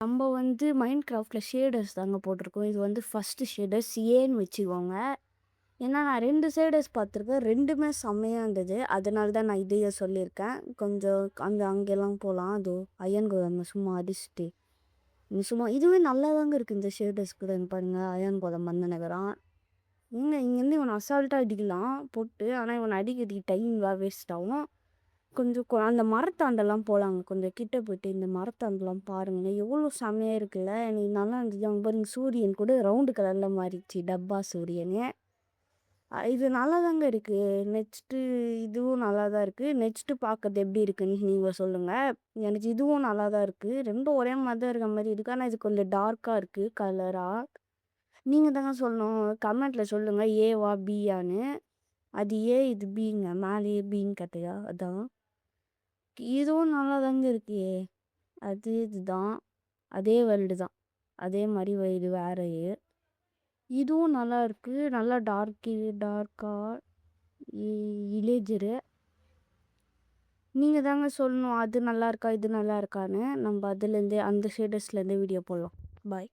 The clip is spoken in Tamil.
நம்ம வந்து மைண்ட் கிராஃப்டில் ஷேடர்ஸ் தாங்க போட்டிருக்கோம். இது வந்து ஃபஸ்ட்டு ஷேடர்ஸ் ஏன்னு வச்சுக்கோங்க. ஏன்னா நான் 2 ஷேடர்ஸ் பார்த்துருக்கேன். 2மே செம்மையா இருந்தது. அதனால தான் நான் இதையே சொல்லியிருக்கேன். கொஞ்சம் அங்கெல்லாம் போகலாம். அதோ அயன் கோலம் சும்மா அடிச்சுட்டு. சும்மா இதுவே நல்லா தாங்க இருக்குது இந்த ஷேடர்ஸ் கூட பாருங்க. அயன் கோலம் மந்தநகரம். இங்கேருந்து இவனை அசால்ட்டாக அடிக்கலாம் போட்டு. ஆனால் இவனை அடிக்கிறதுக்கு டைம் வேஸ்ட் ஆகும். கொஞ்சம் அந்த மரத்தாண்டெல்லாம் போகலாங்க. கொஞ்சம் கிட்ட போயிட்டு இந்த மரத்தாண்டெல்லாம் பாருங்க. எவ்வளோ செம்மையாக இருக்குல்ல. எனக்கு நல்லா இருந்துச்சு. அங்கே பாருங்க சூரியன் கூட ரவுண்டு கலரில் மாறிடுச்சு. டப்பா சூரியனு. இது நல்லா தாங்க இருக்குது. நெக்ஸ்ட்டு இதுவும் நல்லா தான் இருக்குது. நெக்ஸ்ட்டு பார்க்கறது எப்படி இருக்குன்னு நீங்கள் சொல்லுங்கள். எனக்கு இதுவும் நல்லா தான் இருக்குது. ரெண்டும் ஒரே மாதிரி தான் இருக்க மாதிரி இருக்குது. ஆனால் இது கொஞ்சம் டார்க்காக இருக்குது கலராக. நீங்கள் தாங்க சொல்லணும். கமெண்ட்டில் சொல்லுங்கள் ஏவா பியான்னு. அது ஏ இது பிங்க. மேலேயே பின்னு கட்டையா அதான். இதுவும் நல்லா தாங்க இருக்கு. இதுதான் அதே வேர்ல்டு தான். அதே மாதிரி இது வேற. இதுவும் நல்லா இருக்கு. நல்லா டார்க்கா இலேஜரு. நீங்கள் தாங்க சொல்லணும் அது நல்லா இருக்கா இது நல்லா இருக்கான்னு. நம்ம அதுலேருந்தே அந்த ஷேடர்ஸ்லேருந்தே வீடியோ போடலாம். பாய்.